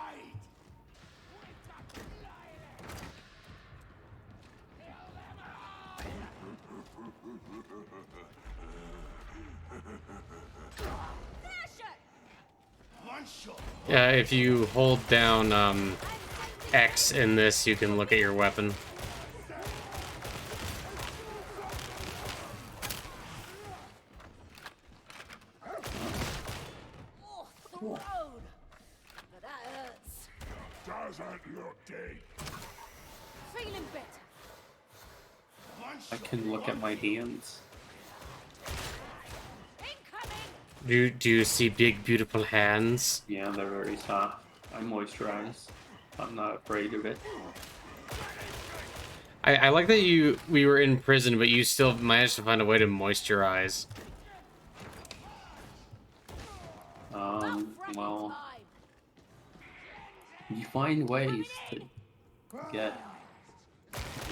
Flash it. One shot. Yeah, if you hold down X in this, you can look at your weapon. Oh, thrown. But that hurts. Doesn't look dead. Feeling better. One I shot. can look at my hands. Incoming. Do you see big, beautiful hands? Yeah, they're very soft. I moisturize. I'm not afraid of it. I like that we were in prison, but you still managed to find a way to moisturize. Well, you find ways to get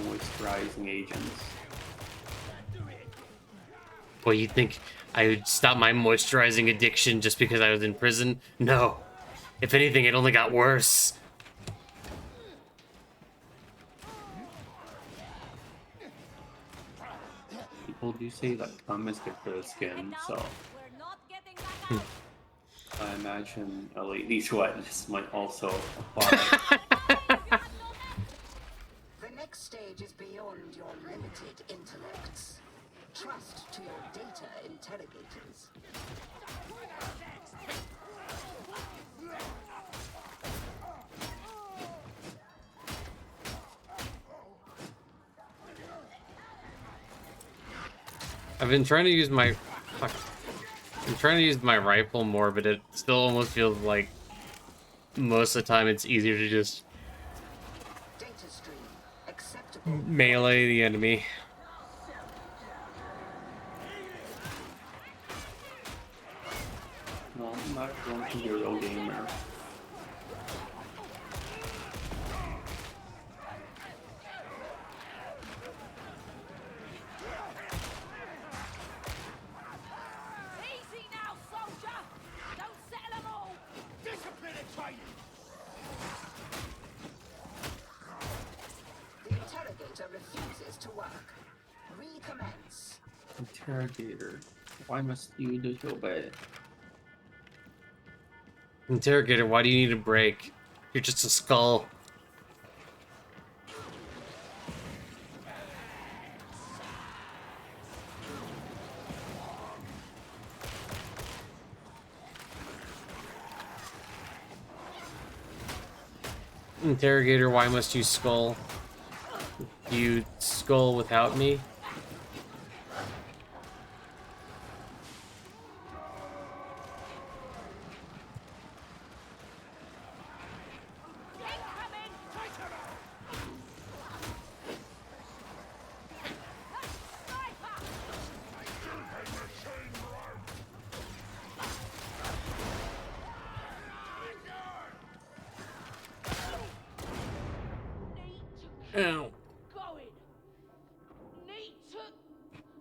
moisturizing agents. Boy, you think I would stop my moisturizing addiction just because I was in prison? No. If anything, it only got worse. People do say that cum is good for the skin, so We're not getting back out. I imagine a lady's wetness might also apply. The next stage is beyond your limited intellects. Trust to your data interrogators. I've been trying to use my... Fuck. I'm trying to use my rifle more, but it still almost feels like most of the time it's easier to just Data stream acceptable. melee the enemy. No, I'm not going to be a real gamer. Easy now, soldier. Don't settle them all. Discipline and training! The interrogator refuses to work. Recommence. Interrogator. Why must you disobey? Interrogator, why do you need a break? You're just a skull. Interrogator, why must you skull? You skull without me? Incoming. Sniper. Ow. Going. Need to.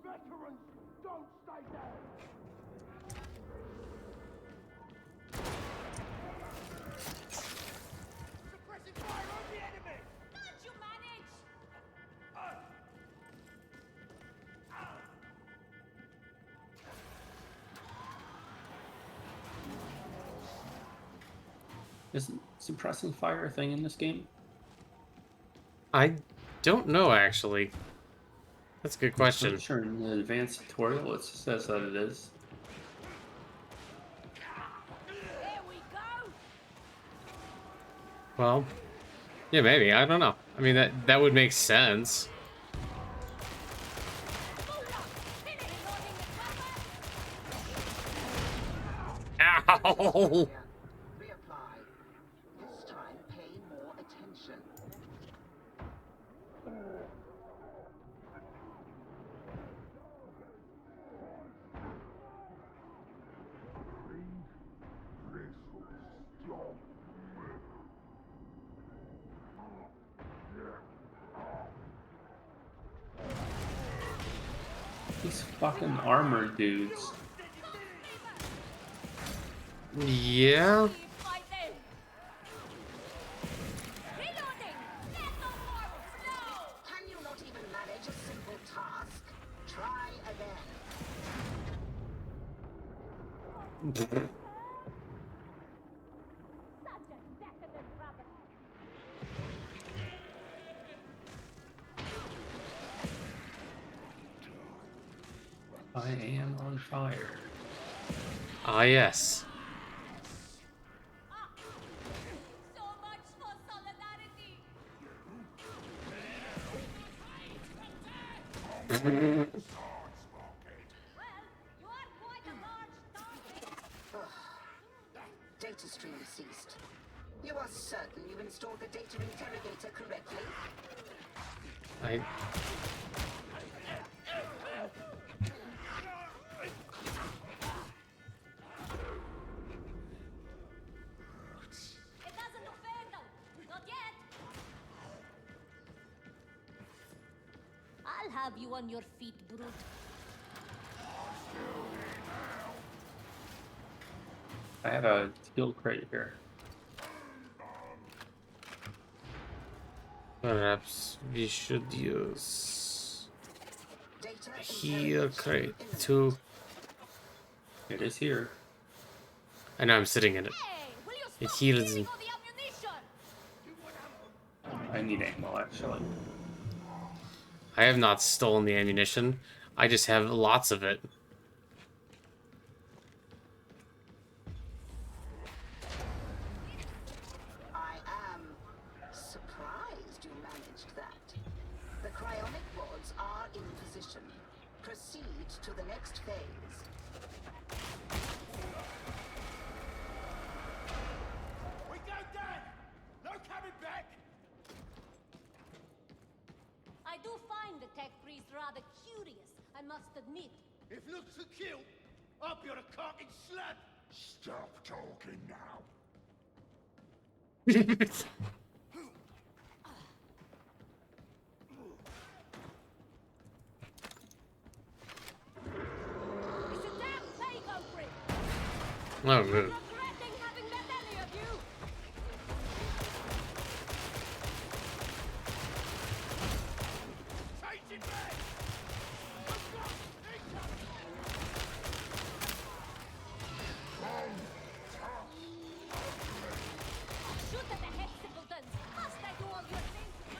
Veterans, don't stay there! Suppressing fire on the enemy! Can't you manage? Is suppressing fire a thing in this game? I don't know, actually. That's a good question. I'm sure in the advanced tutorial it says that it is. Here we go. Well, yeah, maybe. I don't know. I mean, that would make sense. Finish loading the cover. Ow! Reapply. This time pay more attention. These fucking armored dudes. Yeah. Right there. Reloading. Let the marble flow. Can you not even manage a simple task? Try again. Such a decadent rabbit. I am on fire. Ah, yes. So much for solidarity. Well, you are quite a large target. Data stream ceased. You are certain you installed the data interrogator correctly? I... It doesn't look fair though. Not yet. I'll have you on your feet, brute. I have a steel crate here. Perhaps we should use Data heal interrogation crate imminent. too. It is here. I know I'm sitting in it. Hey, will you It stop heals stealing me. all the ammunition? I need ammo actually. I have not stolen the ammunition. I just have lots of it. I am surprised you managed that. The cryonic rods are in position. Proceed to the next phase. We go down! No coming back! I do find the tech priest rather curious, I must admit. If looks a kill, I'll be on a carting slut! Stop talking now. It's a damn sicko prick! Oh, good. Regretting having met any of you! Changing back! Shoot at the head, simpletons! Must I do all your things?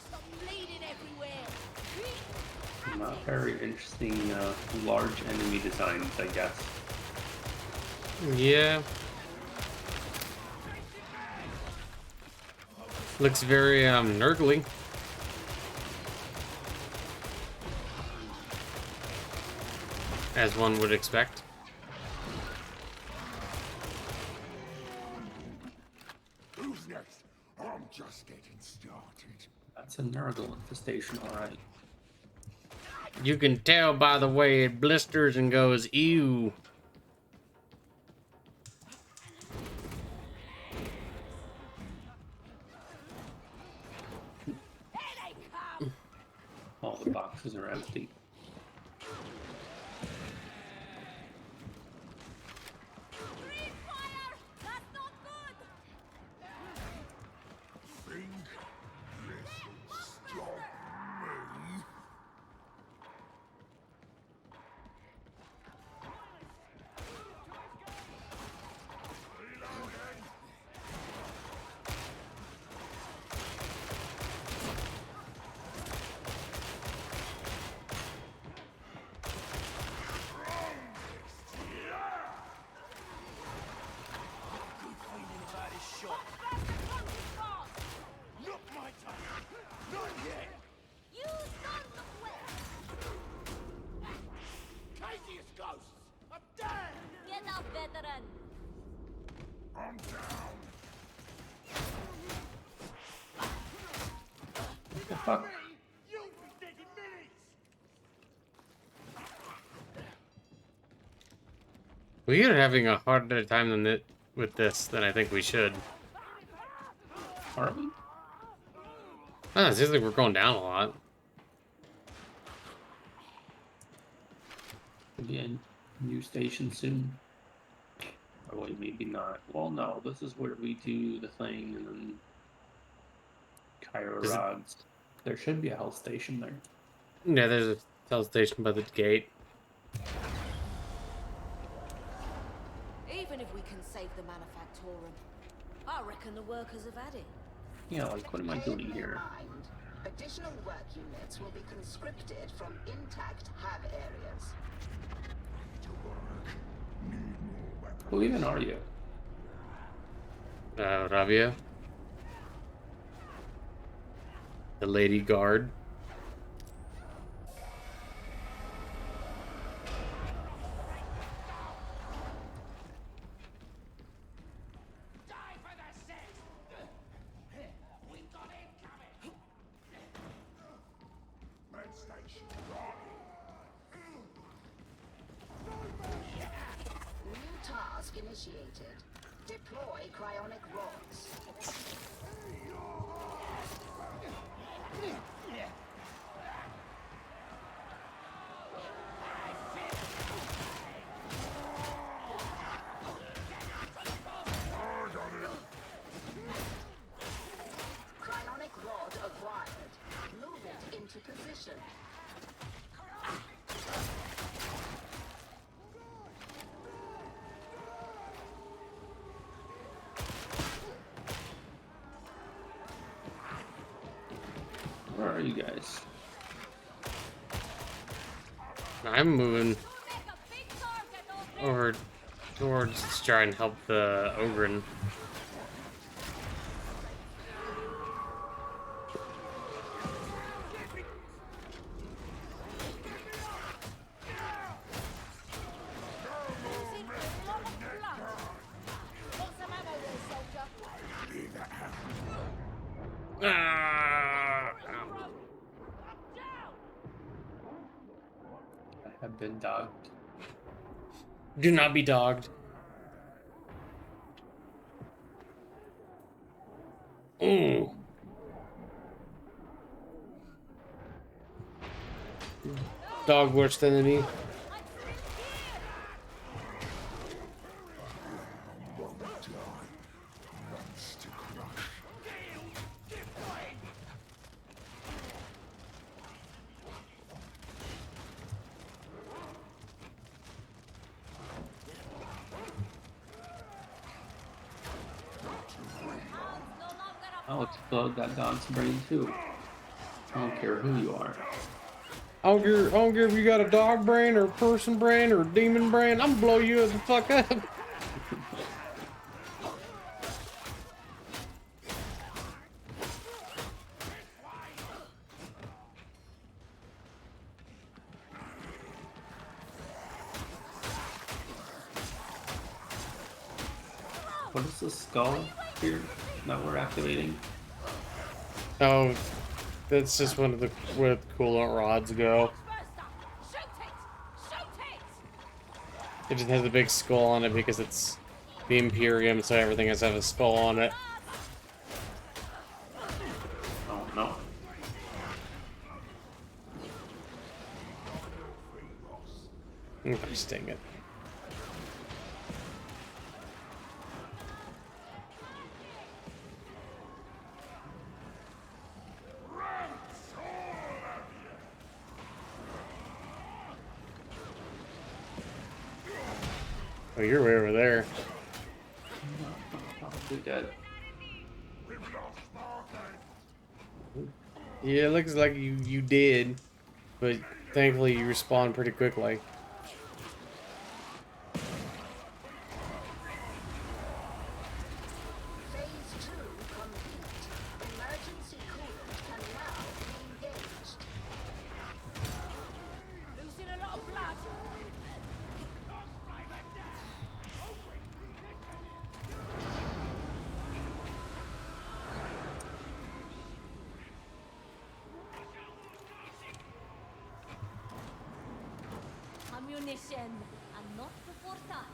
Stop bleeding everywhere! Not very interesting large enemy designs, I guess. Yeah. Looks very nurgly. As one would expect. Who's next? I'm just getting started. That's a Nurgle infestation, alright. You can tell by the way it blisters and goes, ew. All the boxes are empty. Green fire! That's not good! Think this'll stop me? Good feeling about this shot. Not my time! Not yet! You don't look well! Craziest ghosts! I'm down! Get up, veteran! I'm down. What the fuck? You'll be dead in minutes! We are having a harder time than it with this than I think we should. Are we? Oh, it seems like we're going down a lot. Could be a new station soon. Or wait, maybe not. Well, no, this is where we do the thing and then Cairo Is it- rods. There should be a health station there. Yeah, there's a tell station by the gate. Even if we can save the Manufactorum, I reckon the workers have had it. Yeah, like what am I doing here? Mind. Additional work units will be conscripted from intact hab areas. To work. Need more weapons. Who even are you? Ravia. The lady guard. Die for the sex! We've got him coming! Med station gone. New task initiated. Deploy cryonic rods. Cryonic rod acquired. Move it into position. Where are you guys? I'm moving Make a big target of it. over towards to try and help the Ogren. Losing a lot of blood. Want some ammo there, soldier? Ah! I have been dogged. Do not be dogged. Ooh. Dog worse than me. I'll explode that dog's brain too. I don't care who you are. I don't care if you got a dog brain or a person brain or a demon brain. I'm gonna blow you the fuck up. What is the skull here that we're activating? Oh, that's just one of the where the coolant rods go. Shoot it! Shoot it! It just has a big skull on it because it's the Imperium, so everything has to have a skull on it. Oh no. Interesting it. Oh, you're way over there. Probably dead. Yeah, it looks like you did, but thankfully you respawn pretty quickly. Phase 2 complete. Emergency coolant can now be engaged. Losing a lot of blood. Ammunition, and not before time.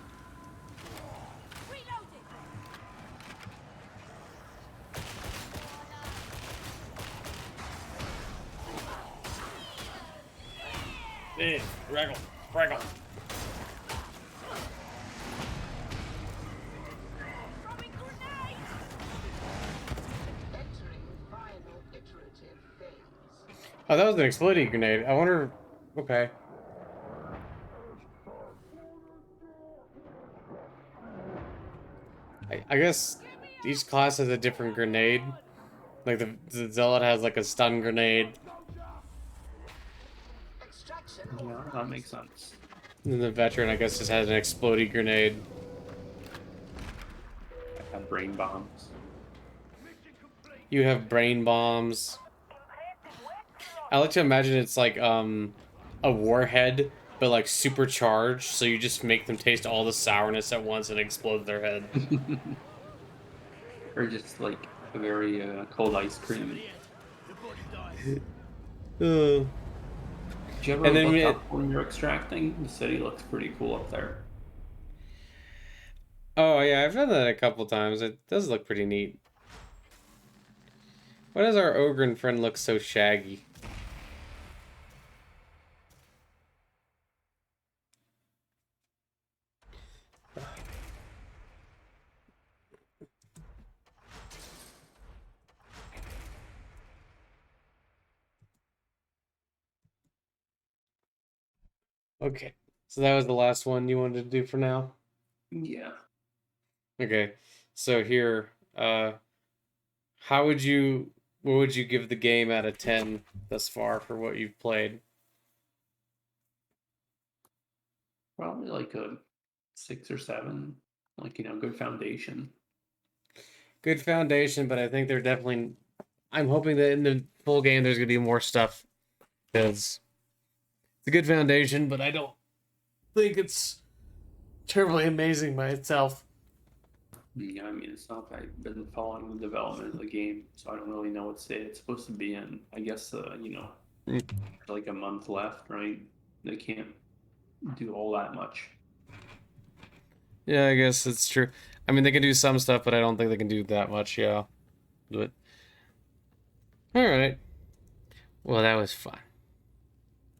Reloading. Raggle, raggle. Throwing grenade. Entering final iterative phase. Oh, that was an exploding grenade. I wonder. Okay. I guess each class has a different grenade. Like the Zealot has like a stun grenade, Extraction Yeah, that makes sense. and then the Veteran I guess just has an exploding grenade. I have brain bombs. You have brain bombs. I like to imagine it's like a warhead, but like supercharged, so you just make them taste all the sourness at once and explode their head. Or just like a very cold ice cream. Uh, Did you ever And then look we- up when you're extracting? The city looks pretty cool up there. oh yeah, I've done that a couple times. It does look pretty neat. Why does our Ogren friend look so shaggy? Okay, so that was the last one you wanted to do for now? Yeah. Okay, so here, how would you, what would you give the game out of 10 thus far for what you've played? Probably like a 6 or 7. Like, good foundation. Good foundation, but I think they're definitely, I'm hoping that in the full game there's going to be more stuff, because it's a good foundation, but I don't think it's terribly amazing by itself. Yeah, I mean, it's not that I've been following the development of the game, so I don't really know what state it's supposed to be in. I guess, like a month left, right? They can't do all that much. Yeah, I guess it's true. I mean, they can do some stuff, but I don't think they can do that much, yeah. But, alright. Well, that was fun.